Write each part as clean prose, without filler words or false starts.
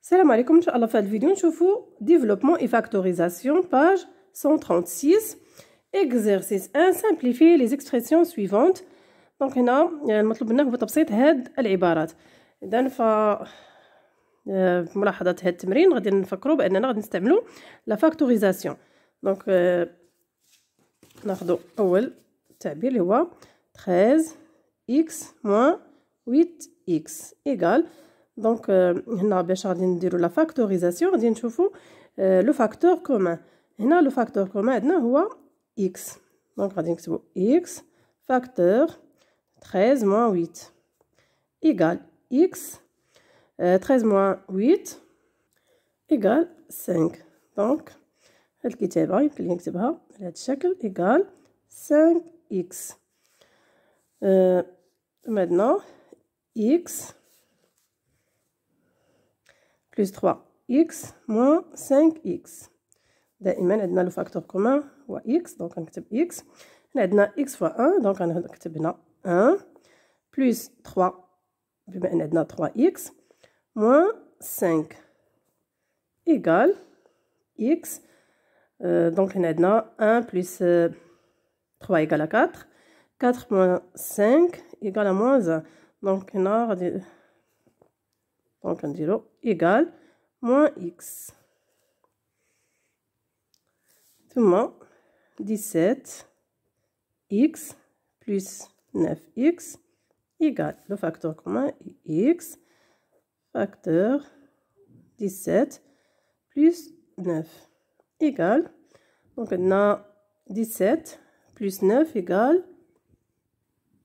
السلام عليكم. ان شاء الله في هذا الفيديو نشوفوا ديفلوبمون اي فاكتوريزاسيون باج 136 exercice 1 simplifier les expressions suivantes. دونك هنا المطلوب منا هو تبسيط هاد العبارات. اذا ف ملاحظه هاد التمرين غادي نفكروا باننا غادي نستعملوا لا فاكتوريزاسيون. دونك ناخذوا اول تعبير اللي هو 13x moins 8x égale. دونك هنا باش غادي نديروا لا فاكتوريزاسيون غادي نشوفوا لو فاكتور كومان. هنا لو فاكتور كومان عندنا هو x. دونك غادي نكتبوا x فاكتور 13 moins 8 égale x 13 moins 8 égale 5. دونك هاد الكتابه يمكن لي نكتبها على هاد الشكل égale 5x. maintenant x plus 3x moins 5x. دائما عندنا لو فاكتور كومان هو x. دونك غنكتب x. هنا عندنا x fois 1 دونك غنكتب هنا 1 plus 3 بما ان عندنا 3x moins 5 égale x. دونك هنا عندنا 1 plus 3 égale 4 4 moins 5 égale à moins 1. دونك هنا غادي دونك نديرو égale moins x. ثم 17x plus 9x égale le facteur commun x facteur 17 plus 9 égale. Donc on a 17 plus 9 égale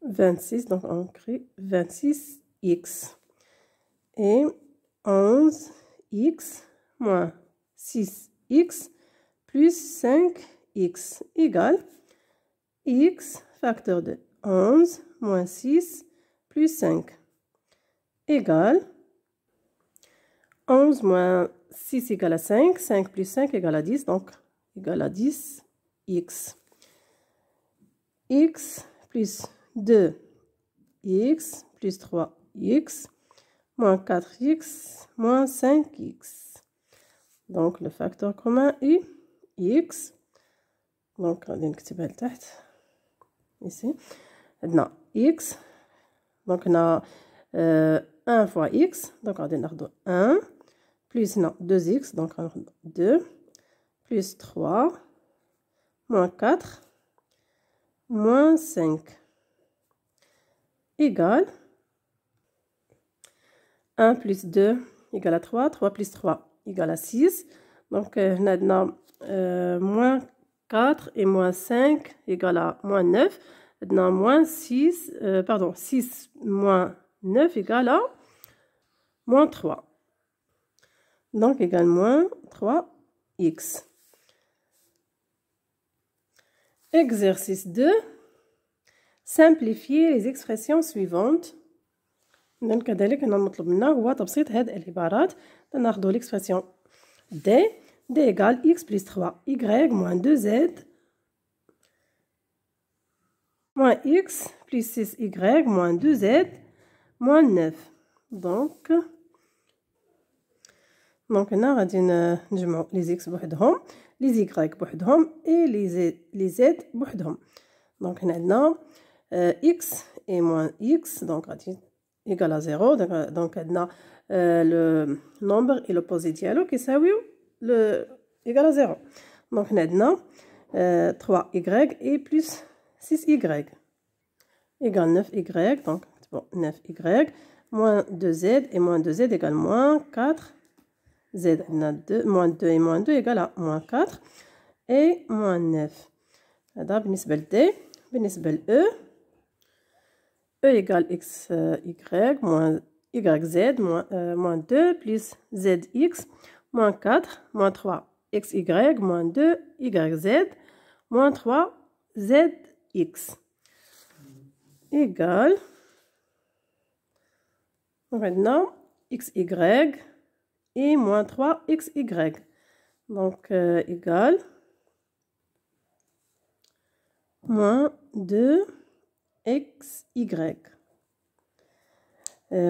26. Donc on écrit 26x. Et 11x moins 6x plus 5x égale x facteur de 11 moins 6 plus 5 égale 11 moins 6 égale à 5, 5 plus 5 égale à 10, donc égale à 10x. X plus 2x plus 3x moins 4x moins 5x. Donc le facteur commun est x. Donc on va نكتبها لتحت ici. عندنا x. Donc on a 1 fois x. Donc on va ناخذ 1 plus 2x. Donc on a 2 plus 3 moins 4 moins 5 égale 1 plus 2 égale à 3, 3 plus 3 égale à 6. Donc, on a moins 4 et moins 5 égale à moins 9. On a moins 6, pardon, 6 moins 9 égale à moins 3. Donc, égale moins 3x. Exercice 2. Simplifier les expressions suivantes. إذن كذلك هنا المطلوب منا هو تبسيط هاد العبارات. ناخدو l'expression d égale x plus 3y moins 2z moins x plus 6y moins 2z moins 9. donc هنا غادي نجمعو les x بوحدهم les y بوحدهم et les z بوحدهم. دونك هنا عندنا x et moins x donc غادي égal à 0. donc عندنا le nombre et l'opposé ديالو كيساويو le égal à 0. donc هنا عندنا 3y et plus 6y égale 9y. donc bon 9y moins 2z et moins 2z égale moins 4z. عندنا 2 moins 2 et moins 2 égale à moins 4 et moins 9. هذا بالنسبة ل d. بالنسبة ل e égale x y moins yz moins 2 plus zx moins 4 moins 3 xy moins 2 yz moins 3 zx égale. Maintenant xy et moins 3 xy. donc égale moins 2 xy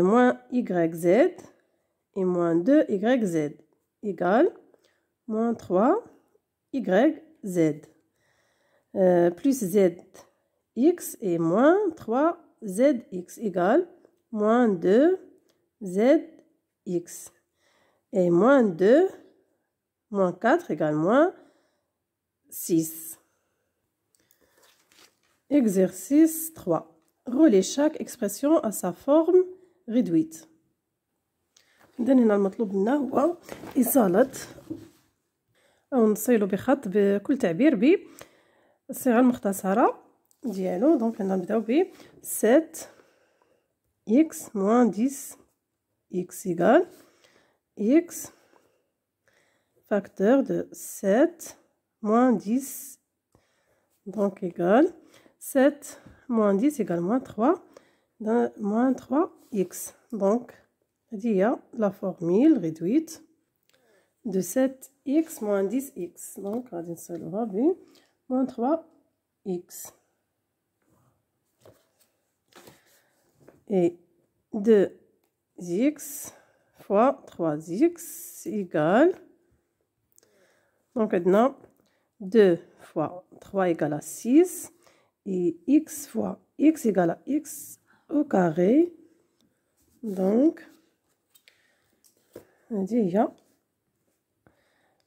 moins yz et moins 2 YZ égale moins 3 YZ. Plus ZX et moins 3 ZX égale moins 2 ZX. Et moins 2, moins 4 égale moins 6. Exercice 3. Relais chaque expression à sa forme réduite. إذن هنا المطلوب منا هو إصالة أو نصيلو بخط بكل تعبير بالصيغة المختصرة ديالو. دونك هنا نبداو ب 7 x moins 10 x égale x facteur de 7 moins 10, donc égale 7 moins 10 égale moins 3, moins 3x. Donc, il y a la formule réduite de 7x moins 10x. Donc, on va dire ça, moins 3x. Et 2x fois 3x égale, donc maintenant 2 fois 3 égale à 6 et x fois x égale à x au carré. Donc on dit il y a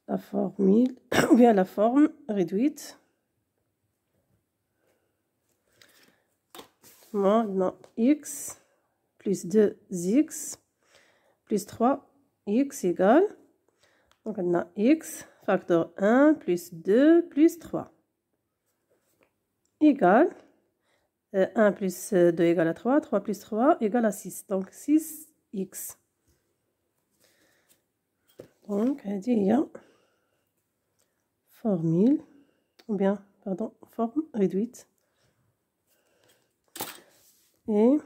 la formule ou bien la forme réduite. Maintenant x plus 2x plus 3x égale, donc on a x facteur 1 plus 2 plus 3 égale 1 plus 2 égale à 3, 3 plus 3 égale à 6, donc 6x. Donc il y a formule, ou bien, pardon, forme réduite. Et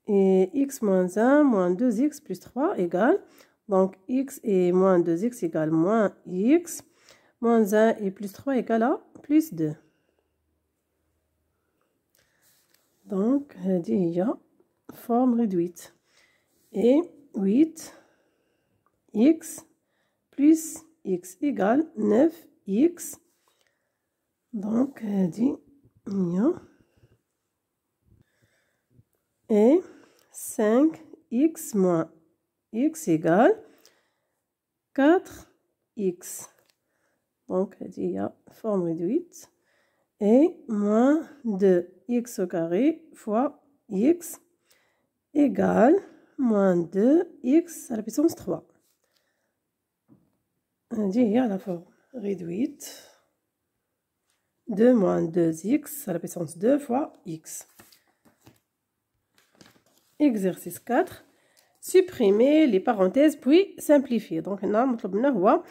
x moins 1 moins 2x plus 3 égale, donc x et moins 2x égale moins x, moins 1 et plus 3 égale à plus 2. Donc, il y a forme réduite. Et 8x plus x égale 9x. Donc, il y a et 5x moins x égale 4x. Donc, il y a forme réduite. Et moins 2x au carré fois x égale moins 2x à la puissance 3. Il y a la forme réduite de moins 2x à la puissance 2 fois x. Exercice 4. Supprimer les parenthèses puis simplifier. Donc هنا مطلوب منا هو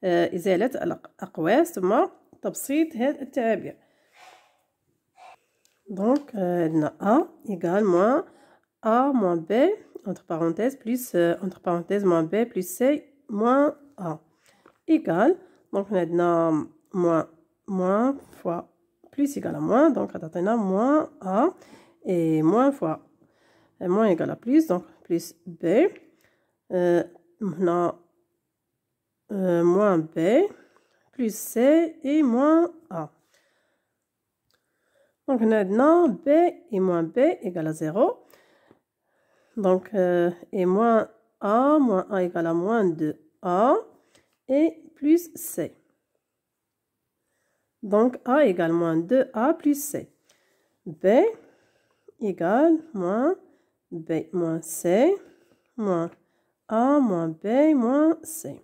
إزالة الأقواس ثم تبسيط هذه التعابير. Donc عندنا A égale moins A moins B entre parenthèses plus entre parenthèses moins B plus C moins A égale, donc عندنا moins fois plus égale à moins, donc عطاتنا moins A et moins fois moins égale à plus, donc plus B. Maintenant moins B plus C et moins A. Donc maintenant B et moins B égale à 0. Donc et moins A égale à moins 2A et plus C. Donc A égale moins 2A plus C. B égale moins B moins C moins A moins B moins C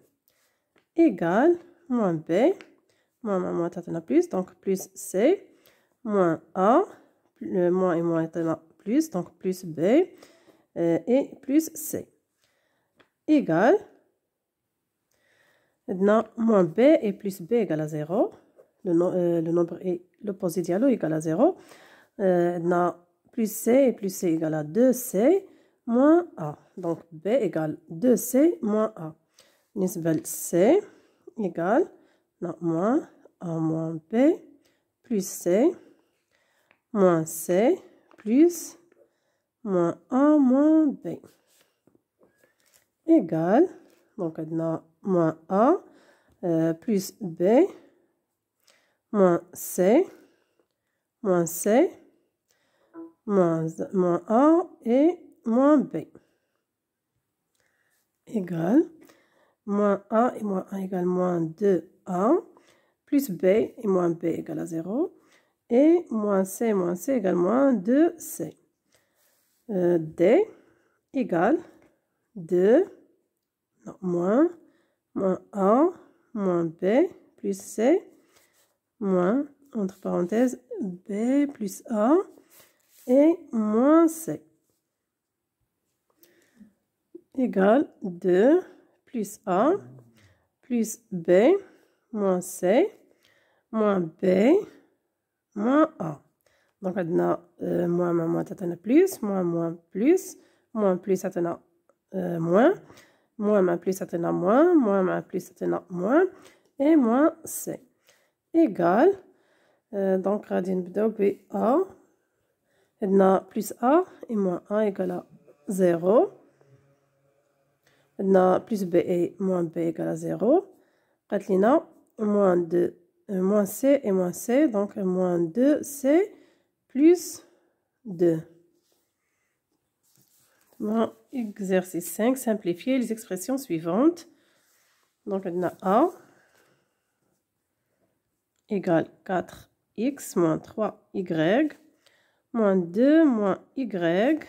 égale moins B moins t'as plus, donc plus C moins A, le moins et moins t'as plus, donc plus B et plus C égale maintenant moins B et plus B égale à 0. Le nombre est l'opposé dialogue égale à 0. Maintenant plus C et plus C égale à 2C moins A. Donc B égale 2C moins A. Nisbel C égale moins A moins B plus C moins C plus moins A moins B. égale, donc on moins A, plus B, moins C, moins A et moins B. Égale, moins A et moins A égale moins 2A, plus B et moins B égale à 0, et moins C égale moins 2C. D égale 2, non, moins A, moins B, plus C, moins, entre parenthèses, B plus A, et moins C. Égale 2 plus A, plus B, moins C, moins B, moins A. Donc, on a moins, t'as plus, moins, plus, t'as moins, plus, t'as moins, plus, t'as moins, et moins C. Égale, donc, on va B A, on a plus A, et moins A égale à 0. On a plus B et moins B égale à 0. Qatlina, moins 2, moins C et moins C, donc moins 2C plus 2. Exercice 5, simplifier les expressions suivantes. Donc on a A égale 4x moins 3y, moins 2 moins y,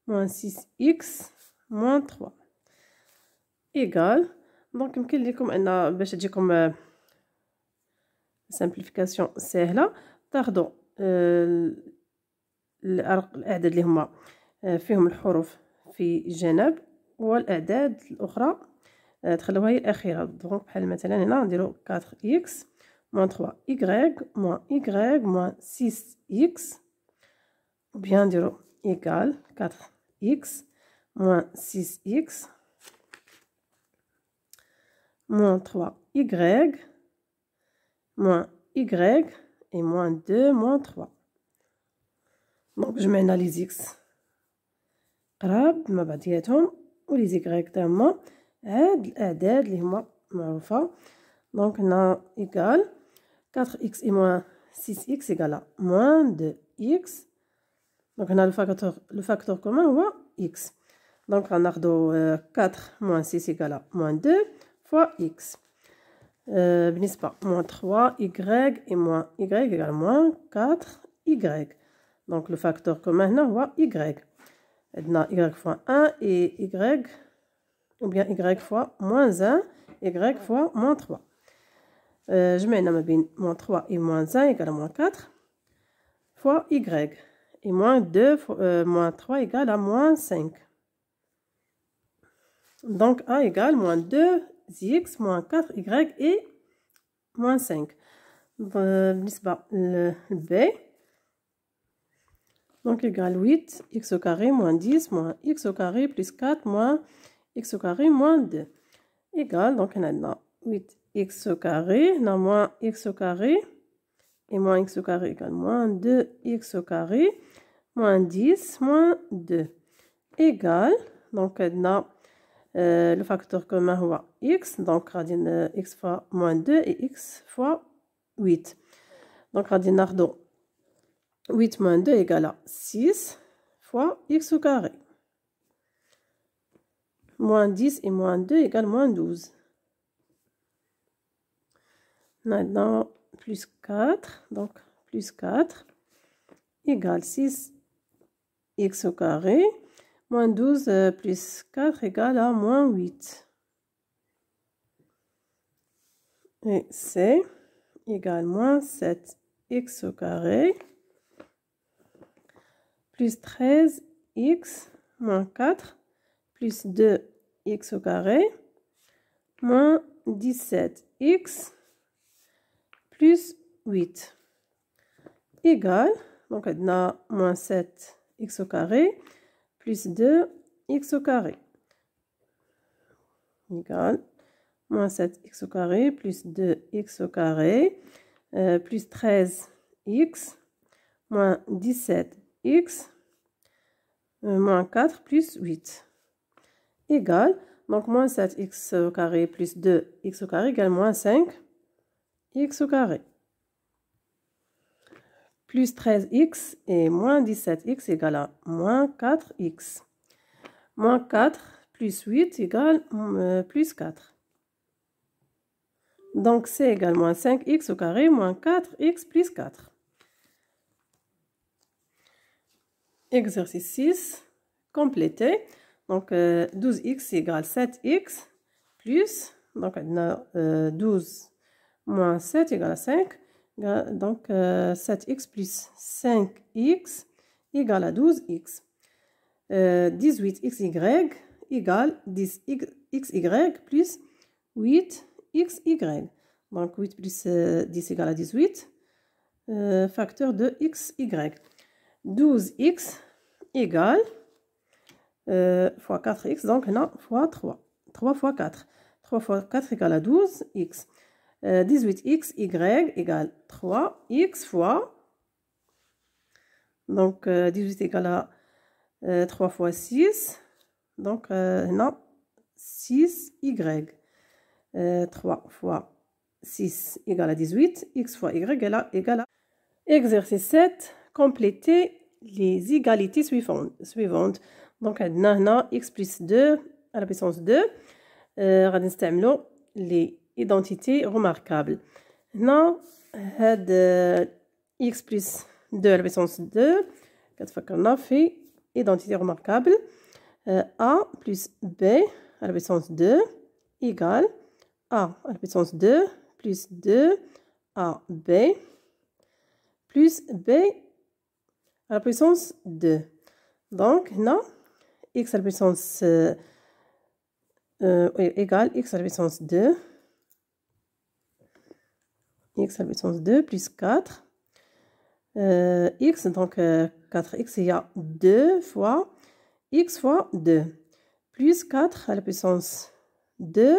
moins 6x moins 3. Égal. Donc, يمكن لكم أن باش تجيكم simplification سهلة تاخدوا الأعداد اللي هما فيهم الحروف في جنب والأعداد الأخرى تخلوها هي الأخيرة. دونك بحال مثلا هنا نديرو 4x moins 3y moins y moins 6x ou bien نديرو égal 4x moins 6x moins 3y, moins y, et moins 2, moins 3. Donc, je mets les x قراب مع بعضياتهم و les y تما هاد الأعداد اللي هما معروفة. Donc, on a égal 4x et moins 6x égale à moins 2x. Donc, on a le facteur commun هو x. Donc, on a 4 moins 6 égale à moins 2 fois x. بالنسبة moins 3y et moins y égale moins 4y. Donc le facteur commun هنا هو y. عندنا y fois 1 et y, ou bien y fois moins 1, y fois moins 3. جمعنا ما بين moins 3 et moins 1 égale à moins 4 fois y. Et moins 2 moins 3 égale à moins 5. Donc A égale moins 2x moins 4y et moins 5. بالنسبة B, donc égale 8x au carré moins 10 moins x au carré plus 4 moins x au carré moins 2. Égale, donc on a 8x au carré, on a moins x au carré, et moins x au carré égale moins 2x au carré, moins 10 moins 2. Égale, donc on a le facteur commun هو x, donc غادي x fois moins 2 et x fois 8. Donc غادي ناخدو 8 moins 2 égale à 6 fois x au carré. Moins 10 et moins 2 égale moins 12. Maintenant, plus 4, donc plus 4 égale 6 x au carré. Moins 12 plus 4 égale à moins 8. Et C égale moins 7x au carré. Plus 13x moins 4 plus 2x au carré. Moins 17x plus 8. Égale, donc on a moins 7x au carré. Plus 2x au carré. Égale moins 7x au carré plus 2x au carré plus 13x moins 17x moins 4 plus 8. égale, donc moins 7x au carré plus 2x au carré égale moins 5x au carré. Plus 13x et moins 17x égale à moins 4x. Moins 4 plus 8 égale plus 4. Donc c'est égal moins 5x au carré moins 4x plus 4. Exercice 6, complété. Donc 12x égale 7x plus, donc 12 moins 7 égale à 5. Donc 7x plus 5x égale à 12x. 18xy égale 10xy plus 8xy. Donc 8 plus 10 égale à 18. Facteur de xy. 12x égale fois 4x, donc non, fois 3. 3 fois 4. 3 fois 4 égale à 12x. 18xy égale 3x fois. Donc 18 égale à 3 fois 6. Donc non, 6y. 3 fois 6 égale à 18. X fois y égale à. Exercice 7. Compléter les égalités suivantes. Donc on a x plus 2 à la puissance 2. غادي نستعملوا les identités remarquables. هنا هاد x plus 2 à la puissance 2 كتفكرنا في identité remarquable. a plus b à la puissance 2 égale a à la puissance 2 plus 2 ab plus b à la puissance 2. Donc, non, x à la puissance égale x à la puissance 2. X à la puissance 2 plus 4. X, donc 4x, il y a 2 fois x fois 2. Plus 4 à la puissance 2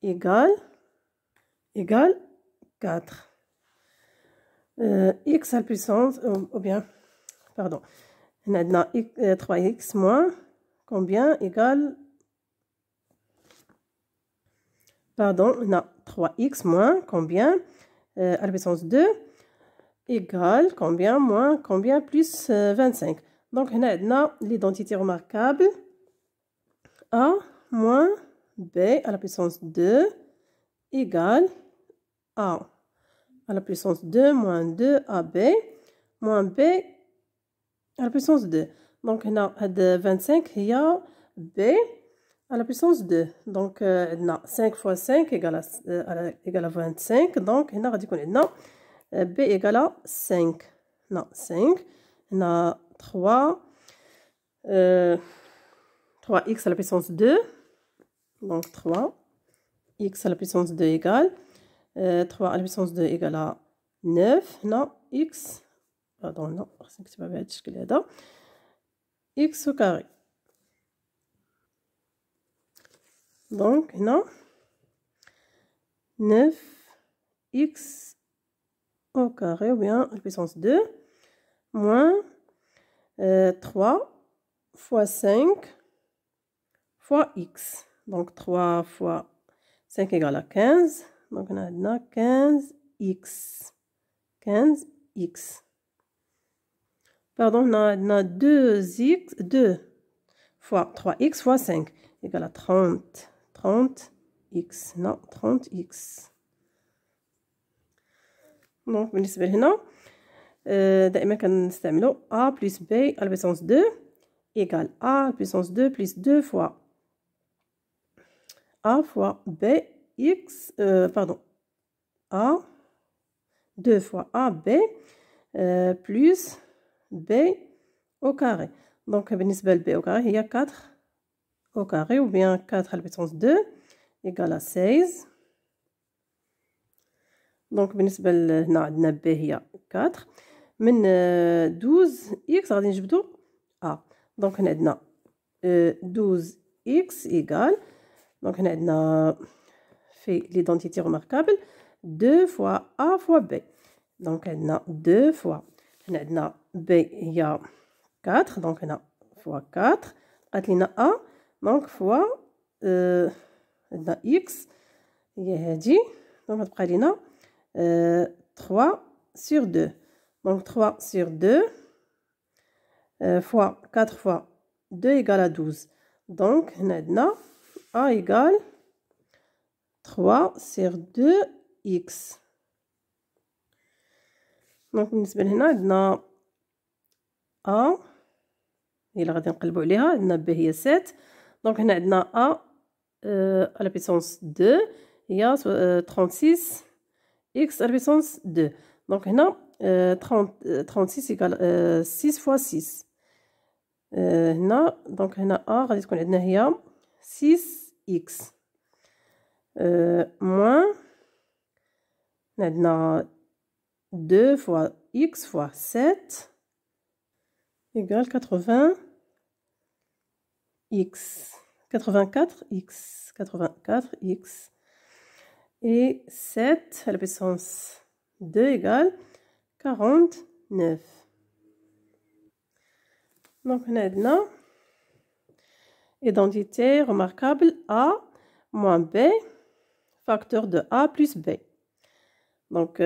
égale 4. X à la puissance, ou bien, pardon, on a 3x moins combien égale, pardon, on a 3x moins combien à la puissance 2 égale combien moins combien plus 25. Donc on a l'identité remarquable a moins b à la puissance 2 égale a à la puissance 2 moins 2ab moins b à la puissance 2. Donc on a 25 il y a b à la puissance 2. Donc on a 5 fois 5 égale à 25. Donc on a dit qu'on a b égale à 5. Non, 5. On a 3x à la puissance 2. Donc 3. X à la puissance 2 égale 3 à la puissance 2 égale à 9. Non, x. Pardon, non, c'est pas bien de x au carré. Donc, non, 9x au carré, ou bien à la puissance 2, moins 3 fois 5 fois x. Donc, 3 fois 5 égale à 15. Donc, on a 15x. 15x. Pardon, on a 2x, 2 fois 3x fois 5 égale à 30. 30x. Non, 30x. Donc, بالنسبة لهنا دائما كنستعملوا a plus b à la puissance 2 égale a à la puissance 2 plus 2 fois a fois b x, pardon, a 2 fois ab plus b au carré. Donc, بالنسبة ل b au carré, il y a 4 au carré, ou bien 4 à la puissance 2 égale à 16. Donc, بالنسبة لهنا عندنا b هي 4. من 12x غادي نجبدو a. Donc, هنا عندنا 12x égale. Donc, هنا عندنا في l'identité remarquable 2 fois a fois b. Donc, عندنا 2 fois. هنا عندنا b هي 4. Donc, هنا fois 4. قالت لنا a دونك فوا عندنا إكس هي هادي، دونك غتبقى لينا 3 sur 2. Donc 3 sur 2 fois 4 fois 2 égale à 12. Donc maintenant A égale 3 sur 2x. Donc بالنسبة لهنا عندنا A هي اللي غادي نقلبوا عليها، عندنا B هي 7. دونك هنا عندنا A à la puissance 2 هي 36 x à la puissance 2. Donc هنا 36 égale 6 fois 6. هنا دونك هنا A غادي تكون عندنا هي 6x moins عندنا 2 fois x fois 7 égale 80x 84x et 7 à la puissance 2 égale 49. Donc on a maintenant identité remarquable A moins B facteur de A plus B. Donc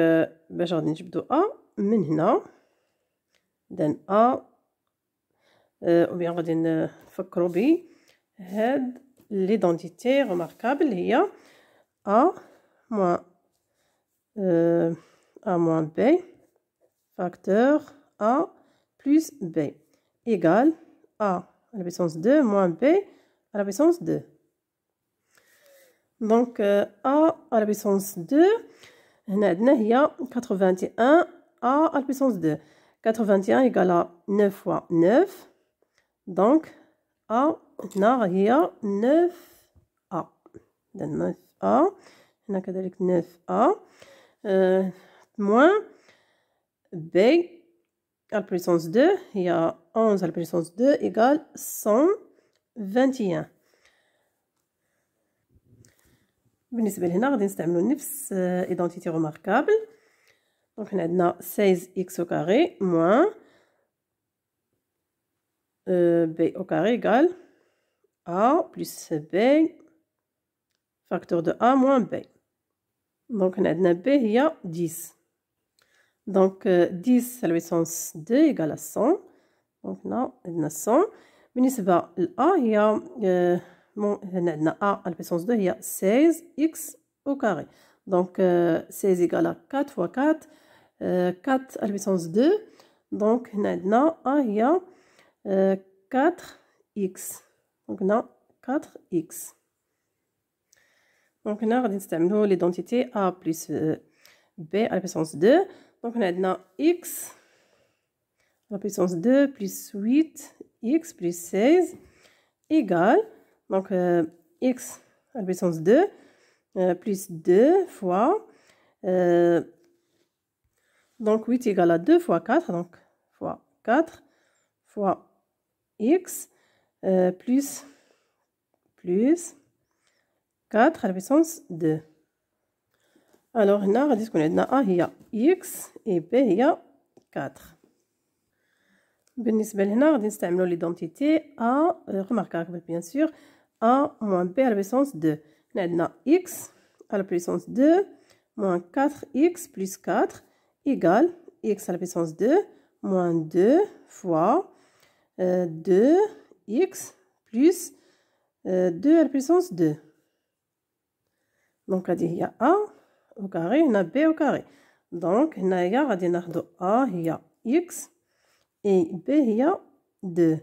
باش غادي نجبدو A من هنا then A ou bien غادي نفكروا ب هاد l'identité remarquable هي A moins B facteur A plus B égale A à la puissance 2 moins B à la puissance 2. Donc A à la puissance 2 هنا عندنا هي 81 A à la puissance 2. 81 égale à 9 fois 9. Donc A هنا هي 9A. 9A هنا كذلك 9A moins B à la puissance 2 هي 11 à la puissance 2 égale 121. بالنسبة لهنا غادي نستعملو نفس identité remarquable. Donc هنا عندنا 16x au carré moins b au carré égale a plus b facteur de a moins b. Donc هنا عندنا b هي 10. Donc 10 à la puissance 2 égale à 100. Donc هنا عندنا 100. بالنسبة ل a هي هنا عندنا a à la puissance 2 هي 16x au carré. Donc 16 égale à 4 fois 4 4 à la puissance 2. Donc هنا عندنا a هي 4x. Donc هنا 4x. Donc هنا غادي نستعملو l'identité a plus b à la puissance 2. Donc هنا عندنا x à la puissance 2 plus 8x plus 16 égale donc x à la puissance 2 plus 2 fois donc 8 égale à 2 fois 4 donc fois 4 fois x plus 4 à la puissance 2. Alors هنا غادي تكون عندنا a هي x et b هي 4. بالنسبة لهنا غادي نستعملو l'identité a remarquable bien sûr a moins b à la puissance 2. هنا عندنا x à la puissance 2 moins 4x plus 4 égale x à la puissance 2 moins 2 fois 2x plus 2 à la puissance 2. Donc هذه هي a au carré هنا b au carré. Donc هنايا غادي ناخدو a هي x et b هي 2.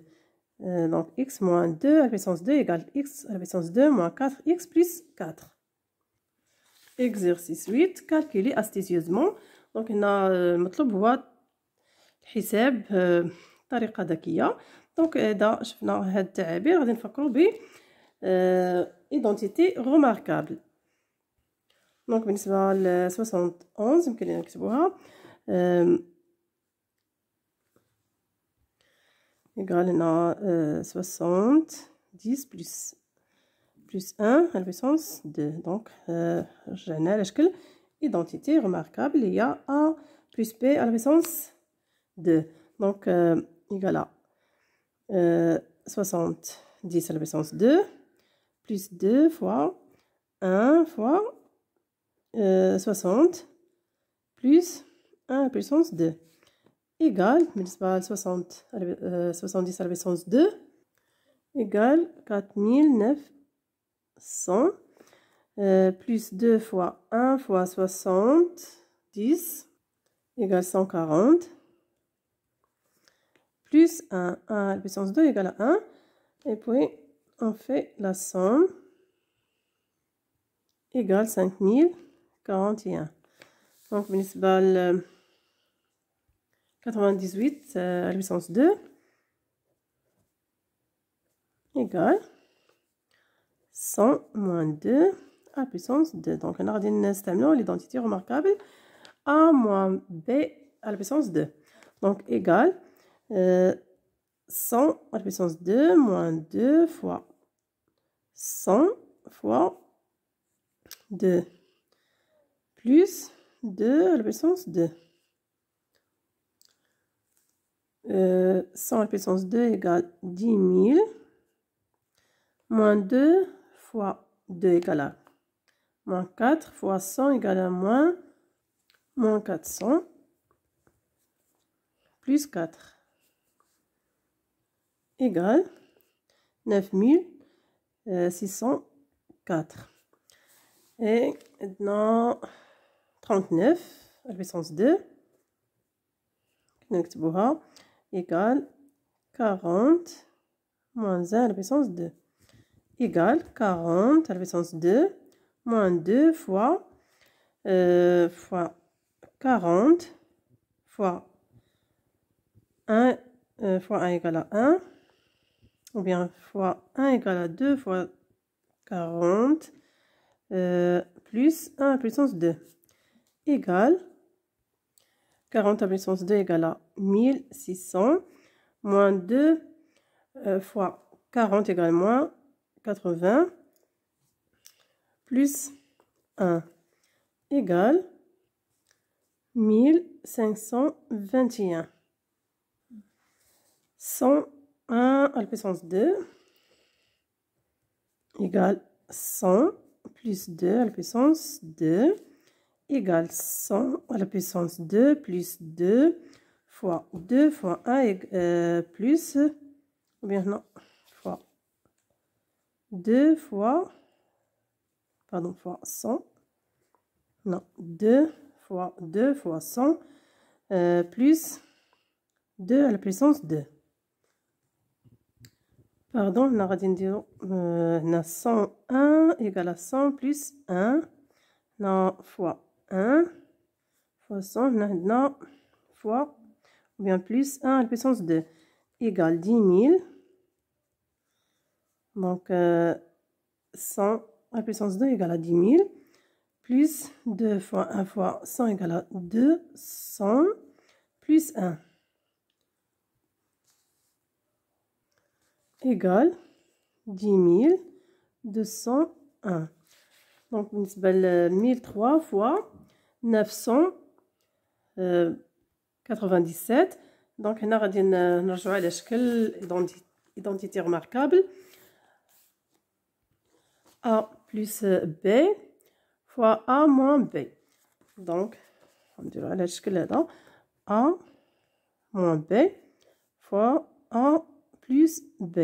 Donc x moins 2 à la puissance 2 égale x à la puissance 2 moins 4x plus 4. Exercice 8. Calculer astucieusement. Donc هنا المطلوب هو الحساب بطريقة ذكية. Donc إذا شفنا هاد التعابير غادي نفكروا ب identité remarquable. Donc بالنسبة ل 71 يمكن لنا نكتبوها égal هنا 60 10 plus 1 à la puissance 2. Donc رجعنا على شكل identité remarquable هي a plus b à la puissance 2. Donc égal à 70 10 à la puissance 2, plus 2 fois 1 fois 60, plus 1 à la puissance 2, égale, بالنسبة ل 70 à la puissance 2, égale 4900, plus 2 fois 1 fois 70, égale 140, plus 1 à la puissance 2 égale à 1, et puis on fait la somme, égale 5041. Donc, بالنسبة ل 98 à la puissance 2, égale 100 moins 2 à la puissance 2. Donc, on a l'identité remarquable A moins B à la puissance 2. Donc, égale 100 à la puissance 2 moins 2 fois 100 fois 2 plus 2 à la puissance 2. 100 à la puissance 2 égale 10 000 moins 2 fois 2 égale à moins 4 fois 100 égale à moins 400 plus 4 égale 9604. Et maintenant 39 à la puissance 2 نكتبوها égale 40 moins 1 à la puissance 2 égale 40 à la puissance 2 moins 2 fois 40 fois 1 fois 1 égale à 1, ou bien fois 1 égale à 2 fois 40 plus 1 à la puissance 2 égale 40 à la puissance 2 égale à 1600 moins 2 fois 40 égale moins 80 plus 1 égale 1521. 101 à la puissance 2 égale 100 plus 2 à la puissance 2 égale 100 à la puissance 2 plus 2 fois 2 fois 1 plus, ou bien non, fois 2 fois, pardon, fois 100, non, 2 fois 2 fois 100 plus 2 à la puissance 2. Pardon, on a dit 101 égale à 100 plus 1, non, fois 1 fois 100, non, fois, ou bien plus 1 à la puissance 2 égale 10 000. Donc 100 à la puissance 2 égale à 10 000 plus 2 fois 1 fois 100 égale à 200 plus 1 égale 10 201. Donc, بالنسبة ل 1003 fois 997. Donc, هنا غادي نرجعوا على شكل identité remarquable. A plus B fois A moins B. Donc, غنديرو على الشكل هذا A moins B fois A plus B.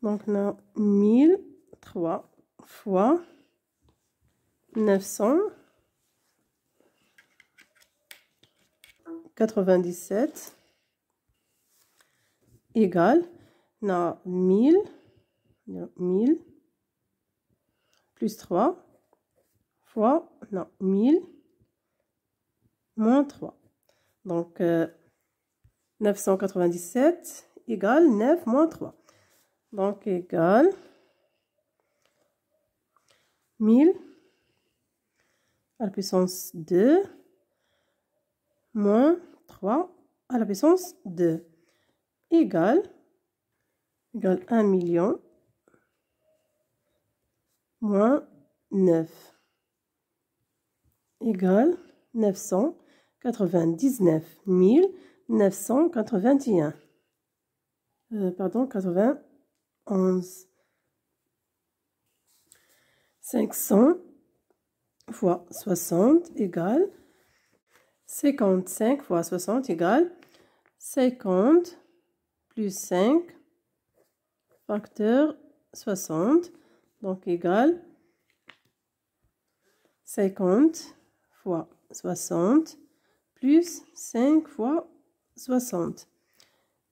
Donc, on a 1003 fois 997 égale, on a 1000 plus 3 fois, non, 1000 moins 3. Donc, 997 égale 9 moins 3. Donc, égale 1000 à la puissance 2 moins 3 à la puissance 2 égale 1 million moins 9 égale 999 981. pardon, 91. 500 fois 60 égale 55 fois 60 égale 50 plus 5 facteur 60, donc égale 50 fois 60 plus 5 fois 60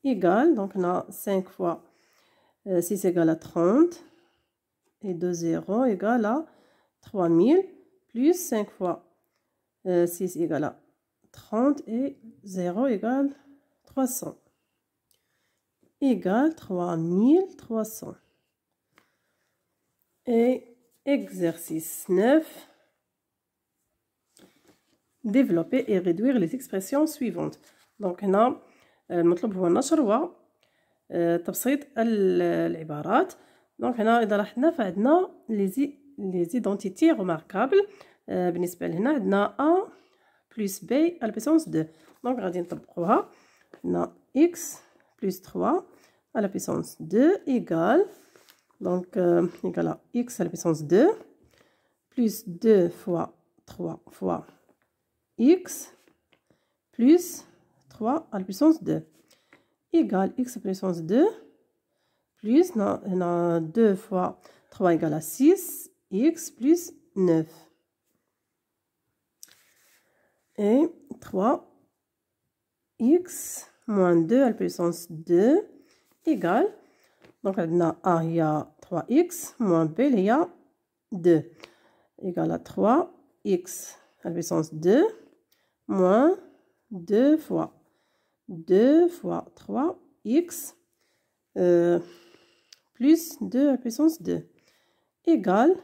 égale, donc on a 5 fois 6 égale à 30 et 2 zéros égale à 3000 plus 5 fois 6 égale à 30 et 0 égale 300 égale 3300. Et exercice 9. Développer et réduire les expressions suivantes. Donc هنا المطلوب هو نشر وتبسيط العبارات. دونك هنا إذا لاحظنا فعندنا لي زيدونتيتي روماركابل. بالنسبة لهنا عندنا A plus B à la puissance 2. دونك غادي نطبقوها. عندنا X plus 3 à la puissance 2 égale donc égale à X à la puissance 2 plus 2 fois 3 fois X plus 3 à la puissance 2 égale X à la puissance 2 plus 2 fois 3 égale à 6, X plus 9. Et 3, X moins 2 à la puissance 2 égale, donc on a A, il y a 3X, moins B, il y a 2, égale à 3X à la puissance 2, moins 2 fois 3X, plus 2 à la puissance 2 égale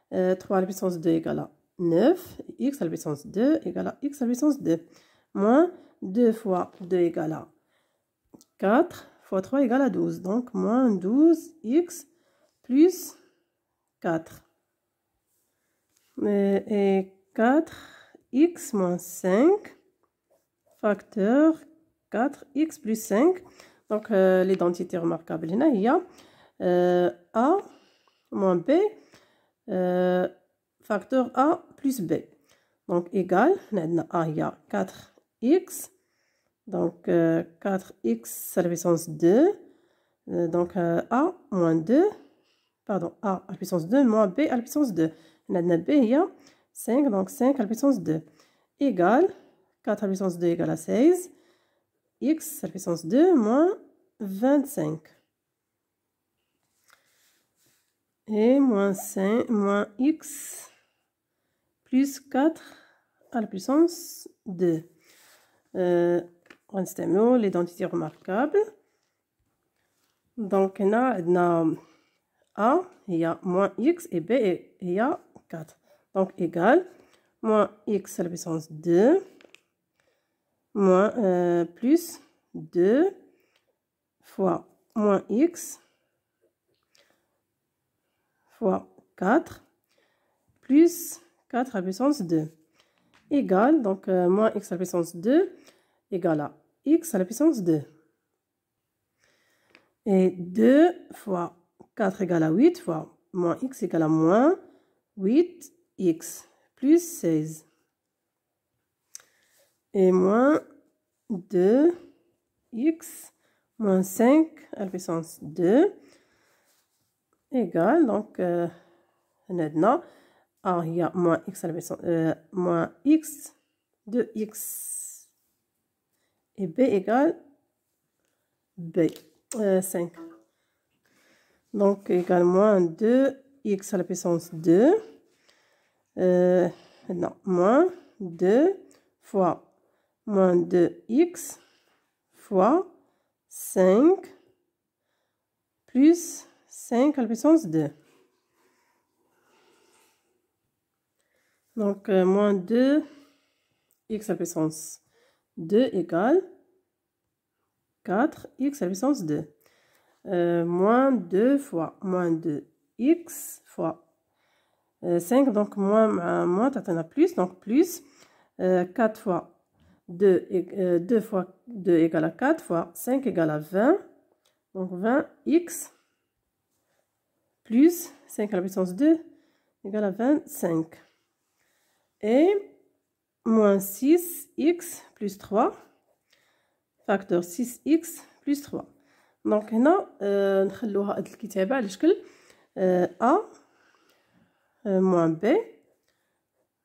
3 à la puissance 2 égale à 9, X à la puissance 2 égale à X à la puissance 2, moins 2 fois 2 égale à 4 fois 3 égale à 12, donc moins 12X plus 4. Et 4X moins 5 facteur 4X plus 5. Donc l'identité remarquable هنا هي A moins B facteur A plus B. Donc égal, on a A il y a 4X. Donc 4X à la puissance 2. Donc A moins 2. Pardon, A à la puissance 2 moins B à la puissance 2. On a B il y a 5. Donc 5 à la puissance 2. Égal, 4 à la puissance 2 égale à 16. X à la puissance 2 moins 25. Et moins X plus 4 à la puissance 2. On va l'identité remarquable. Donc, on a A, il y a moins X, et B, il y a 4. Donc, égal, moins X à la puissance 2, moins, plus 2 fois moins X fois 4 plus 4 à la puissance 2 égale, donc moins X à la puissance 2 égale à X à la puissance 2. Et 2 fois 4 égale à 8 fois moins X égale à moins 8X plus 16. Et moins 2X moins 5 à la puissance 2 égale, donc maintenant A il y a moins X à la puissance moins X de X et B égale B 5. Donc égale moins 2X à la puissance 2 non, moins 2 fois moins 2X fois 5 plus 5 à la puissance 2. Donc, moins 2 x à la puissance 2 égale 4 x à la puissance 2. Moins 2 fois moins 2 x fois 5, donc moins, t'as plus, donc plus 4 fois 2 fois 2 égale à 4 fois 5 égale à 20 Donc 20x plus 5 à la puissance 2 égale à 25. Et moins 6x plus 3, facteur 6x plus 3. Donc هنا نخلوها هاد الكتابة على شكل a moins b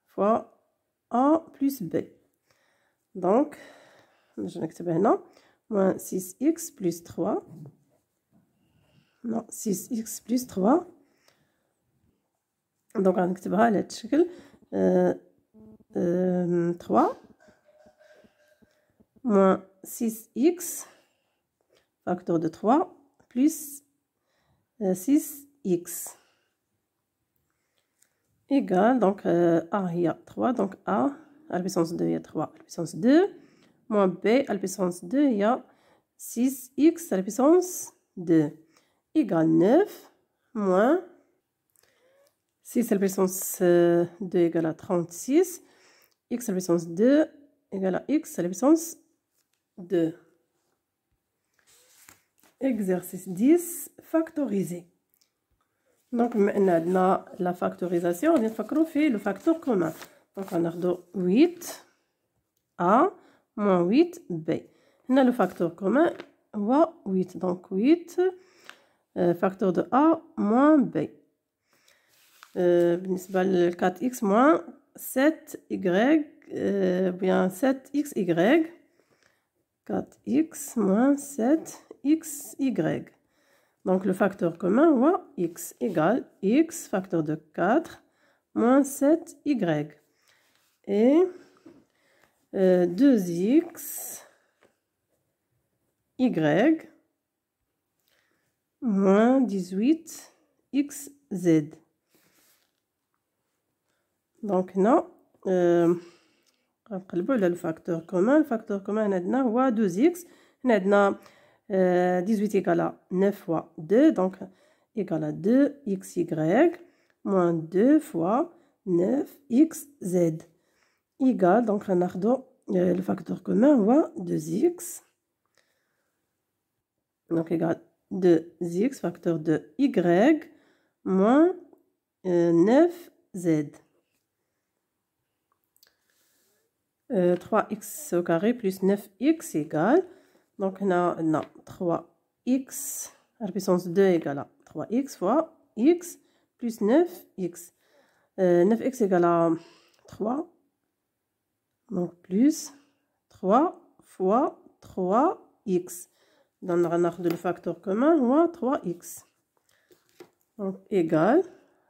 fois a plus b. Donc نجي نكتبها هنا moins 6x plus 3. Non, 6x plus 3. Donc غنكتبها على هاد الشكل 3 moins 6x facteur de 3 plus 6x égale donc a هي 3 donc a à la puissance 2 هي 3 à la puissance 2 moins b à la puissance 2 هي 6x à la puissance 2 égale 9 moins 6 à la puissance 2 égale à 36 x à la puissance 2 égale à x à la puissance 2. Exercice 10, factoriser. Donc maintenant la factorisation, on va le facteur commun. Donc on a 8a moins 8b. On a le facteur commun 8. Donc 8 facteur de a moins b. بالنسبة ل 4x moins 7y bien 7xy. 4x moins 7xy. Donc le facteur commun x égale x facteur de 4 moins 7y. Et 2x y moins 18xz. Donc non, نقلبوا على الفاكتور كومان. الفاكتور كومان عندنا هو 2x. هنا عندنا 18 égale 9 fois 2 donc égale à 2xy moins 2 fois 9xz égale donc غناخدو le facteur commun هو 2x donc égale 2x facteur de y moins 9z. 3x au carré plus 9x égale, donc on a 3x à la puissance 2 égale à 3x fois x plus 9x. 9x égale à 3, donc plus 3 fois 3x. Donc on a le facteur commun ou 3x. Donc égale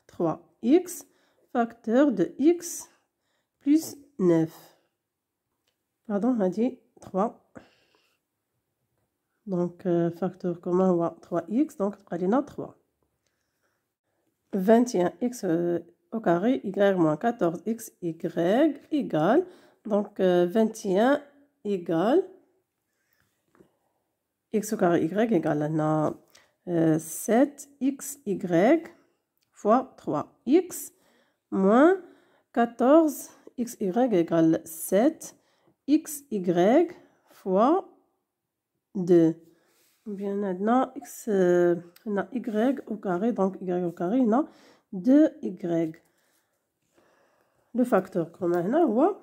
3x facteur de x plus 9. Pardon, on a dit 3. Donc facteur commun ou 3x, donc on a 3. 21x au carré y moins 14xy égale, donc 21 égale x au carré y égale à 7xy fois 3x moins 14xy égale 7xy fois 2. Bien maintenant x on a y au carré, donc y au carré on a 2y. Le facteur commun هو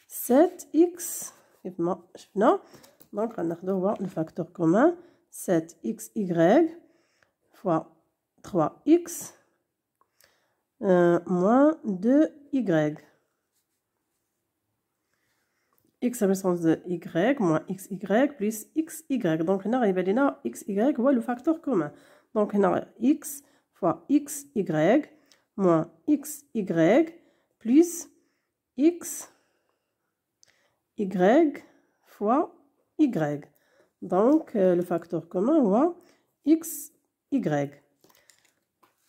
7x كيفما شفنا. Donc on a le facteur commun 7xy fois 3x moins 2y. x à la puissance de y moins xy plus xy. Donc on a xy هو le facteur commun. Donc on a x fois xy moins xy plus x y fois y. Donc le facteur commun هو xy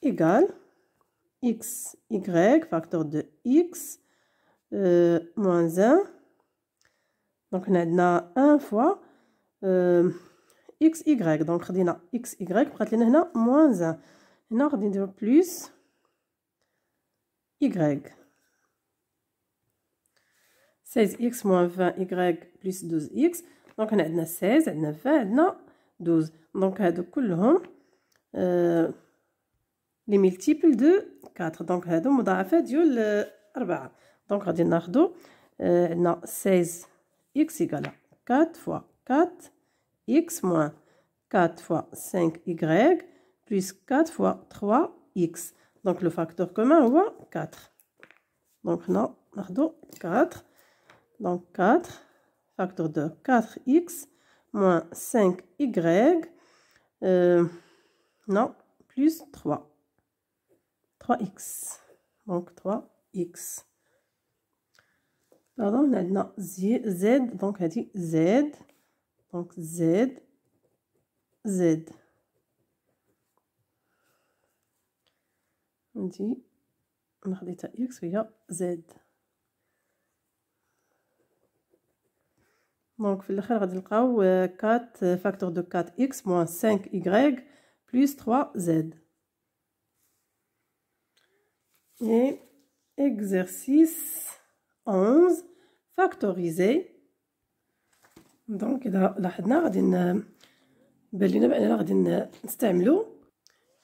égale xy facteur de x moins 1. Donc on a 1 fois xy. Donc on a xy بقات لنا هنا moins 1. هنا غادي نديرو plus y. 16x moins 20y plus 12x. Donc on a 16, on a 20, on a 12. دونك هادو كلهم لي ملتيبل دو 4 دونك هادو مضاعفات ديال 4 دونك غادي ناخدو عندنا 16 x égale 4 fois 4 x moins 4 fois 5 y plus 4 fois 3 x donc le facteur commun هو 4 donc هنا ناخدو 4 donc 4 facteur de 4x moins 5y non plus 3x donc 3x pardon on a z donc هادي z donc z ندي نخديتها x وهي z دونك في الاخر غادي نلقاو 4 فاكتور دو 4x moins 5y plus 3z et exercice 11 factoriser دونك اذا لاحظنا غادي بان لينا باننا غادي نستعملو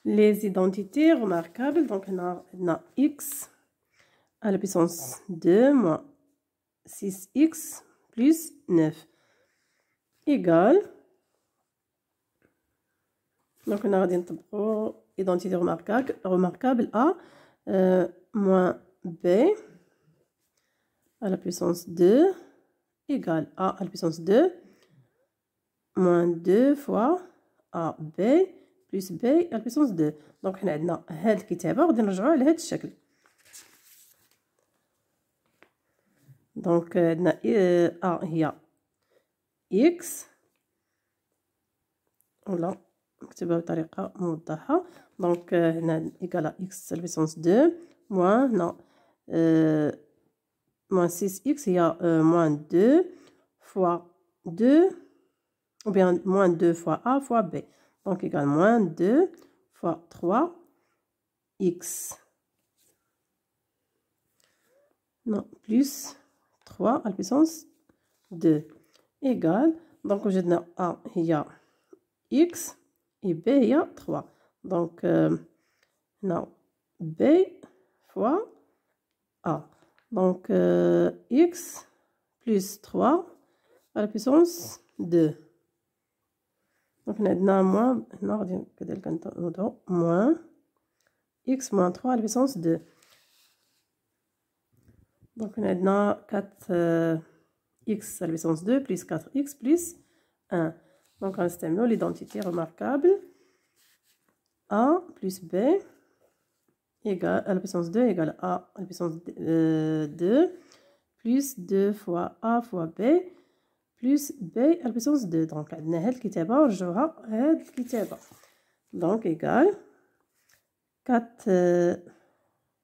les identités remarquables donc هنا عندنا x à la puissance 2 moins 6x plus 9 égale donc هنا غادي نطبقو identité remarquable a moins b à la puissance 2 égale a à la puissance 2 moins 2 fois ab plus b à la puissance 2 donc حنا عندنا هاد الكتابه غادي نرجعوها على هاد الشكل دونك عندنا a هي x ولا نكتبها بطريقه موضحه دونك هنا ايكال x à la puissance 2 moins هنا moins 6x هي moins 2 fois 2 ou bien moins 2 fois a fois b donc égale moins 2 fois 3x non plus 3 à la puissance 2 égale donc وجدنا a هي x et b هي 3 donc هنا b fois a donc x plus 3 à la puissance 2 donc هنا عندنا moins هنا غادي كذلك نوضعو moins x moins 3 à la puissance 2 donc هنا عندنا 4 x à la puissance 2 plus 4x plus 1 donc غنستعملو l'identité remarquable a plus b égale à la puissance 2 égale a à la puissance 2 plus 2 fois a fois b plus b à la puissance 2 donc عندنا هاد الكتابة ونرجعوها هاد الكتابة donc égale 4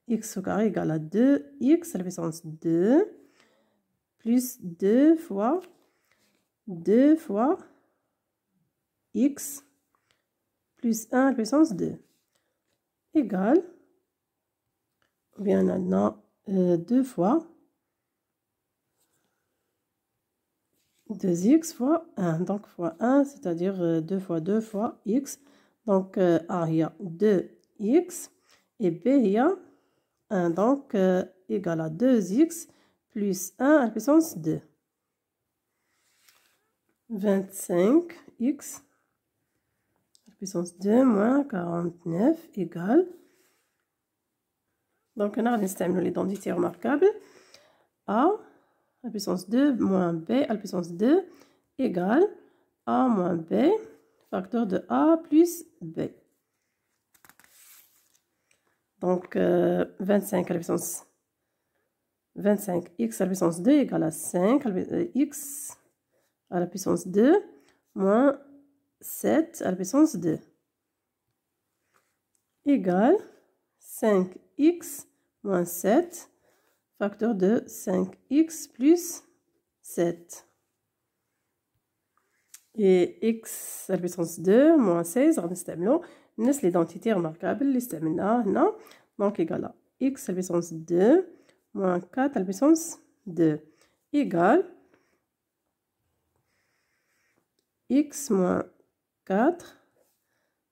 x au carré égale à 2x à la puissance 2 plus 2 fois x plus 1 à la puissance 2 égale bien maintenant 2 fois 2x fois 1 donc fois 1 c'est-à-dire 2 fois 2 fois x donc a il y a 2x et b il y a 1 donc égal à 2x plus 1 à la puissance 2 25x à la puissance 2 moins 49 égale donc on a نستعملوا l'identité remarquable a à la puissance 2 moins b à la puissance 2 égale a moins b facteur de a plus b donc 25 à la puissance 25x à la puissance 2 égale à 5 x à la puissance 2 moins 7 à la puissance 2 égale 5x moins 7 facteur de 5x plus 7 et x à la puissance 2 moins 16 غنستعملو نفس l'identité remarquable اللي استعملناها هنا donc égal à x à la puissance 2 moins 4 à la puissance 2 égale x moins 4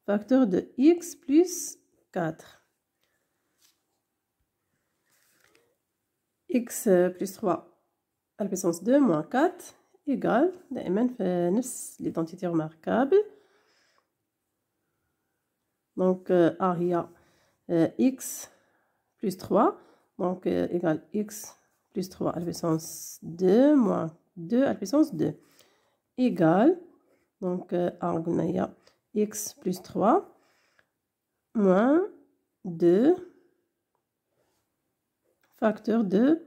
facteur de x plus 4. x plus 3 à la puissance 2 moins 4 égale دائما في نفس l'identité remarquable. Donc A هي x plus 3 donc égale x plus 3 à la puissance 2 moins 2 à la puissance 2 égale donc A قلنا هي x plus 3 moins 2 facteur de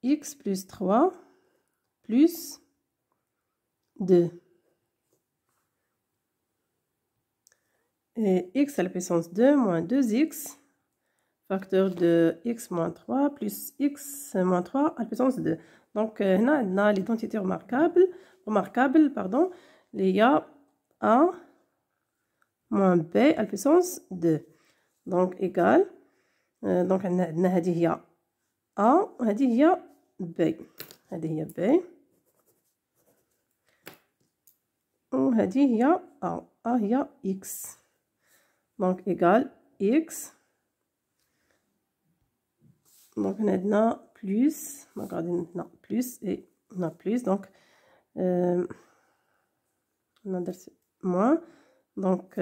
x plus 3 plus 2. Et x à la puissance 2 moins 2x facteur de x moins 3 plus x moins 3 à la puissance 2. Donc, on a l'identité remarquable, pardon, il y a a moins b à la puissance 2. Donc, égal. Donc, on a هذه هي a وهذه هي b. هذه هي b. وهذه هي a. a هي x. Donc, égal x. Donc, on a plus. Donc, on a plus et on a plus. Donc, on a moins. Donc,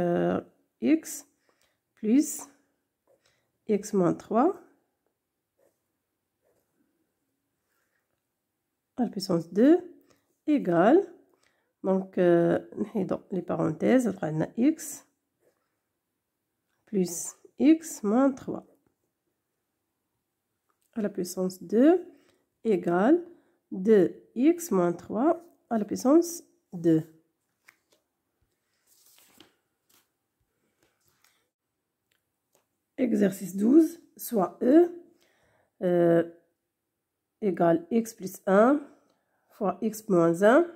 x plus x moins 3 à la puissance 2 égale. Donc, les parenthèses, on a x plus x moins 3 à la puissance 2 égale 2x moins 3 à la puissance 2. Exercice 12, soit E égale x plus 1 fois x moins 1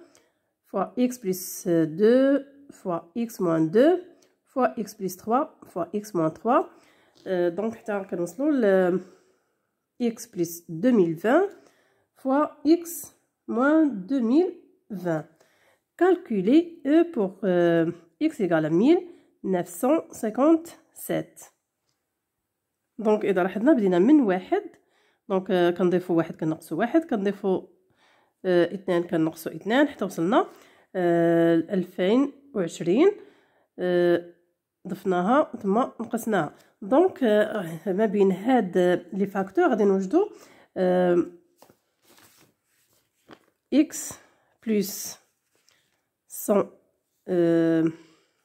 fois x plus 2 fois x moins 2 fois x plus 3 fois x moins 3. Donc, on x plus 2020 fois x moins 2020. Calculez E pour x égale à 1957. دونك اذا لاحظنا بدينا من واحد دونك كنضيفو واحد كنقصو واحد كنضيفو اثنان كنقصو اثنان حتى وصلنا 2020 ضفناها ثم نقصناها. دونك ما بين هاد لي فاكتور غادي نوجدو x plus 100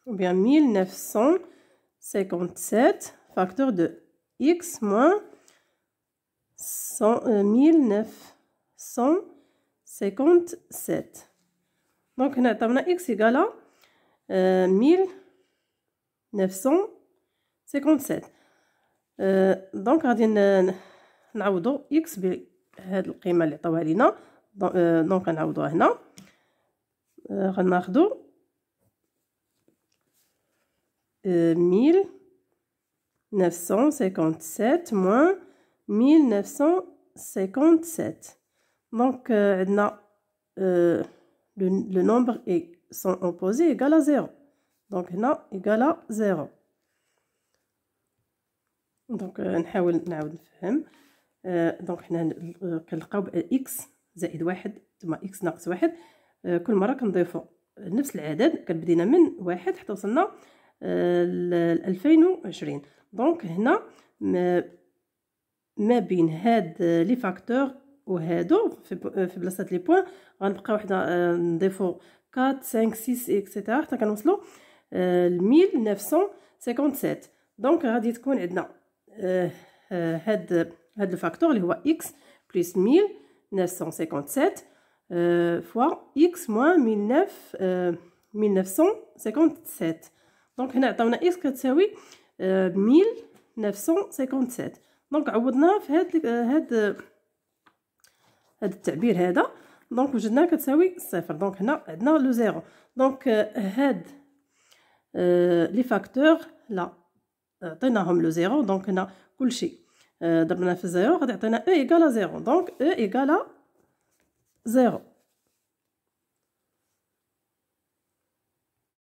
ou bien 1957 facteur de x moins 1957. Donc, on a x égale à 1957. Donc, غادي نعوضو x بهاد القيمة اللي عطاوها لينا. دونك غنعوضوها هنا. غناخدو 1957 moins 1957. Donc, le nombre et son opposé égale à 0. Donc, هنا égale à 0. Donc, نحاول نعاود نفهم. Donc, حنا كنلقاو x زائد واحد ثم x ناقص واحد. كل مرة كنضيفو نفس العدد كنبدينا من واحد حتى وصلنا ل 2020. دونك هنا ما بين هاد لي فاكتور وهادو في بلاصه لي بوين غنبقى وحده نضيفو 4 5 6 اكسيتيرا حتى كنوصلوا ل 1957. دونك غادي تكون عندنا هاد الفاكتور اللي هو x بلس 1957 فوا x موان 1957. دونك هنا عطاونا x كتساوي 1957. دونك عوضناها في هاد التعبير هذا. دونك وجدناها كتساوي صفر. دونك هنا عندنا لو زيرو. دونك هاد لي فاكتور لا عطيناهم لو زيرو. دونك هنا كلشي ضربنا في زيرو غادي يعطينا او ايكال زيرو. دونك او ايكال زيرو.